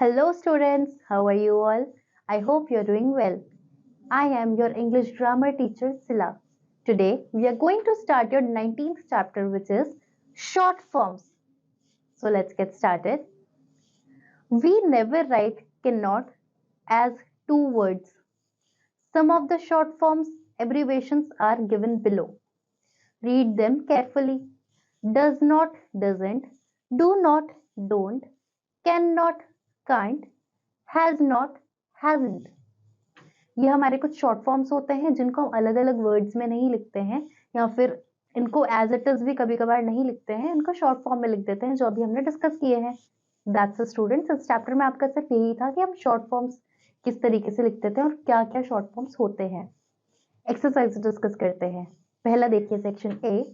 Hello students, how are you all? I hope you're doing well. I am your English grammar teacher Sila. Today we are going to start your 19th chapter which is short forms. So let's get started. We never write cannot as two words. Some of the short forms abbreviations are given below. Read them carefully. Does not, doesn't, do not, don't, cannot, can't, has not, hasn't. ये हमारे कुछ short forms होते हैं जिनको हम अलग अलग words में नहीं लिखते हैं या फिर इनको एज इट इज भी कभी कभार नहीं लिखते हैं, इनको शॉर्ट फॉर्म में लिख देते हैं जो अभी हमने डिस्कस किए हैं. दैट्स अ स्टूडेंट्स, इस चैप्टर में आपका सिर्फ यही था कि हम शॉर्ट फॉर्म्स किस तरीके से लिखते थे और क्या क्या शॉर्ट फॉर्म्स होते हैं. एक्सरसाइज डिस्कस करते हैं. पहला देखिए section A,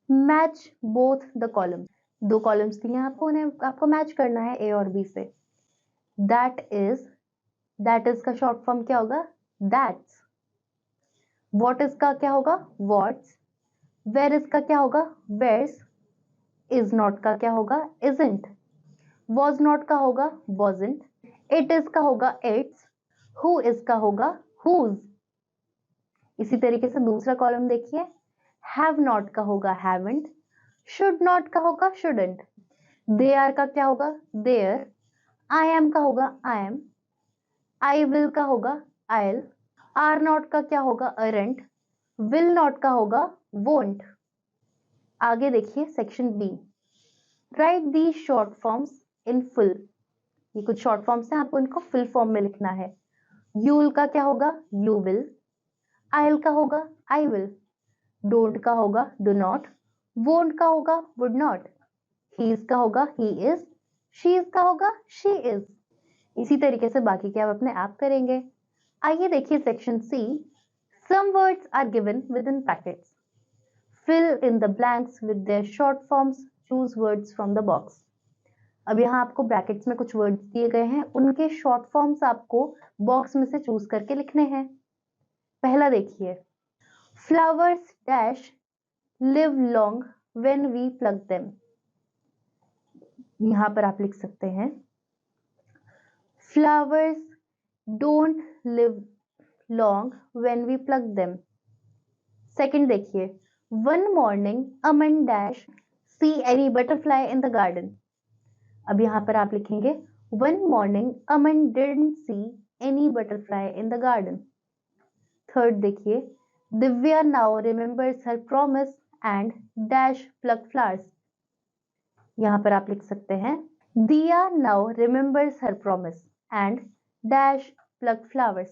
match both the columns. दो कॉलम्स दिए हैं आपको, उन्हें आपको मैच करना है ए और बी से. दैट इज का शॉर्ट फॉर्म क्या होगा? दैट्स. व्हाट इज का क्या होगा? व्हाट्स. वेयर इज का क्या होगा? वेयर्स. इज नॉट का क्या होगा? इजंट. वॉज नॉट का होगा? वॉजंट. इट इज का होगा? इट्स. हु इज का होगा? हुज. इसी तरीके से दूसरा कॉलम देखिए, हैव नॉट का होगा? हैवंट. शुड नॉट का होगा? शुडंट. दे आर का क्या होगा? देयर. आई एम का होगा? I am. आई विल का होगा? आइल. आर नॉट का क्या होगा? अरेंट. विल नॉट का होगा? वोंट. आगे देखिए section B, right the short forms in full. ये कुछ शॉर्ट फॉर्म्स हैं, आपको इनको फुल फॉर्म में लिखना है. यूल का क्या होगा? You will. आइल का होगा? I will. डोंट का होगा? Do not. वोंट का होगा? Would not. ही इज का होगा? He is. शी इज का होगा? She is. इसी तरीके से बाकी के आप अपने आप करेंगे. आइए देखिए section C, some words are given within brackets. Fill in the blanks with their short forms. Choose words from the box. अब यहाँ आपको ब्रैकेट्स में कुछ वर्ड्स दिए गए हैं, उनके शॉर्ट फॉर्म्स आपको बॉक्स में से चूज करके लिखने हैं. पहला देखिए, flowers dash live long when we pluck them. यहाँ पर आप लिख सकते हैं flowers don't live long when we pluck them. Second देखिए, one morning Aman dash see any butterfly in the garden. अब यहाँ पर आप लिखेंगे one morning Aman didn't see any butterfly in the garden. Third देखिए, Divya now remembers her promise and dash pluck flowers. यहाँ पर आप लिख सकते हैं Diya now remembers her promise and dash pluck flowers.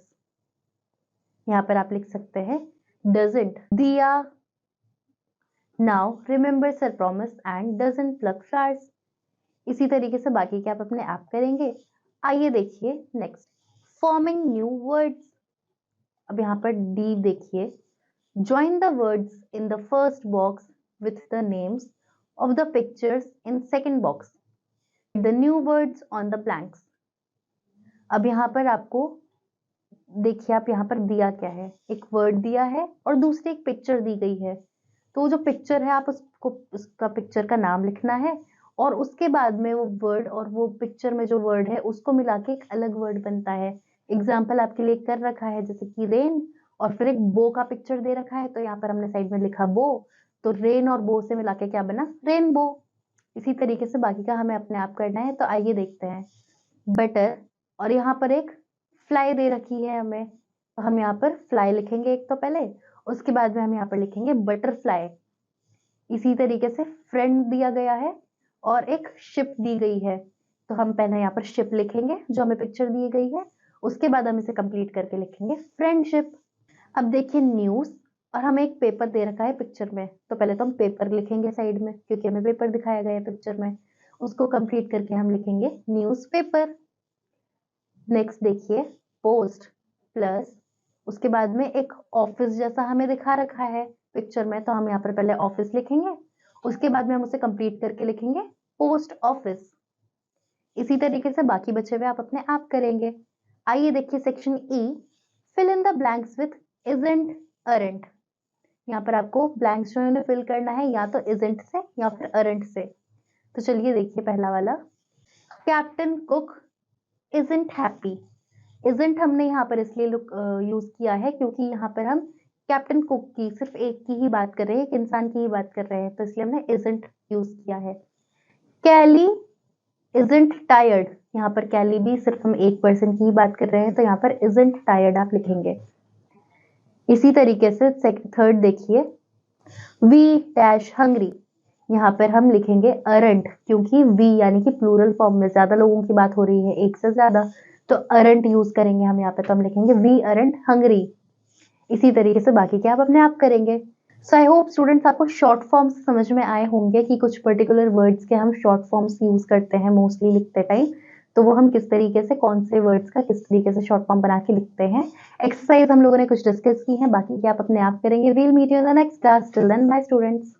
यहाँ पर आप लिख सकते हैं doesn't. Diya now remembers her promise and doesn't pluck flowers. इसी तरीके से बाकी के आप अपने आप करेंगे. आइए देखिए नेक्स्ट, फॉर्मिंग न्यू वर्ड्स. अब यहाँ पर डी देखिए, join the words in the first box with the names of the pictures in second box. The new words on the blanks. अब यहाँ पर आपको देखिए, आप यहाँ पर दिया क्या है, एक वर्ड दिया है और दूसरी एक पिक्चर दी गई है. तो जो पिक्चर है आप उसको, उसका पिक्चर का नाम लिखना है और उसके बाद में वो वर्ड और वो पिक्चर में जो वर्ड है उसको मिला के एक अलग वर्ड बनता है. एग्जाम्पल आपके लिए कर रखा है जैसे कि रेन, और फिर एक बो का पिक्चर दे रखा है तो यहाँ पर हमने साइड में लिखा बो, तो रेन और बो से मिला के क्या बना? रेनबो. इसी तरीके से बाकी का हमें अपने आप करना है. तो आइए देखते हैं, बटर और यहाँ पर एक फ्लाई दे रखी है हमें, तो हम यहाँ पर फ्लाई लिखेंगे एक तो पहले, उसके बाद में हम यहाँ पर लिखेंगे बटरफ्लाई. इसी तरीके से फ्रेंड दिया गया है और एक शिप दी गई है, तो हम पहले यहाँ पर शिप लिखेंगे जो हमें पिक्चर दी गई है, उसके बाद हम इसे कंप्लीट करके लिखेंगे फ्रेंडशिप. अब देखिए न्यूज, और हमें एक पेपर दे रखा है पिक्चर में, तो पहले तो हम पेपर लिखेंगे साइड में क्योंकि हमें पेपर दिखाया गया है पिक्चर में, उसको कंप्लीट करके हम लिखेंगे न्यूज पेपर. नेक्स्ट देखिए पोस्ट प्लस, उसके बाद में एक ऑफिस जैसा हमें दिखा रखा है पिक्चर में, तो हम यहाँ पर पहले ऑफिस लिखेंगे, उसके बाद में हम उसे कंप्लीट करके लिखेंगे पोस्ट ऑफिस. इसी तरीके से बाकी बचे हुए आप अपने आप करेंगे. आइए देखिए section E, fill in the blanks with isn't aren't. यहाँ पर आपको ब्लैंक्स जो है फिल करना है या तो इजंट से या फिर अरेंट से. तो चलिए देखिए पहला वाला, captain cook isn't happy. isn't हमने यहाँ पर इसलिए यूज किया है क्योंकि यहाँ पर हम कैप्टन कुक की सिर्फ एक की ही बात कर रहे हैं, एक इंसान की ही बात कर रहे हैं, तो इसलिए हमने isn't यूज किया है। कैली isn't tired, यहाँ पर कैली भी सिर्फ हम एक पर्सन की ही बात कर रहे हैं, तो यहाँ पर isn't tired आप लिखेंगे। इसी तरीके से थर्ड देखिए, वी डैश हंग्री, यहाँ पर हम लिखेंगे अरंट, क्योंकि वी यानी कि प्लूरल फॉर्म में ज्यादा लोगों की बात हो रही है, एक से ज्यादा, तो अरंट यूज करेंगे हम यहाँ पे, तो हम लिखेंगे वी अरंट हंग्री। इसी तरीके से बाकी के आप अपने आप करेंगे। सो आई होप स्टूडेंट्स आपको शॉर्ट फॉर्म्स समझ में आए होंगे कि कुछ पर्टिकुलर वर्ड्स के हम शॉर्ट फॉर्म्स यूज करते हैं मोस्टली लिखते टाइम, तो वो हम किस तरीके से कौन से वर्ड्स का किस तरीके से शॉर्ट फॉर्म बना के लिखते हैं। एक्सरसाइज हम लोगों ने कुछ डिस्कस की है, बाकी के आप अपने आप करेंगे। We'll meet you in the next class, till then bye students.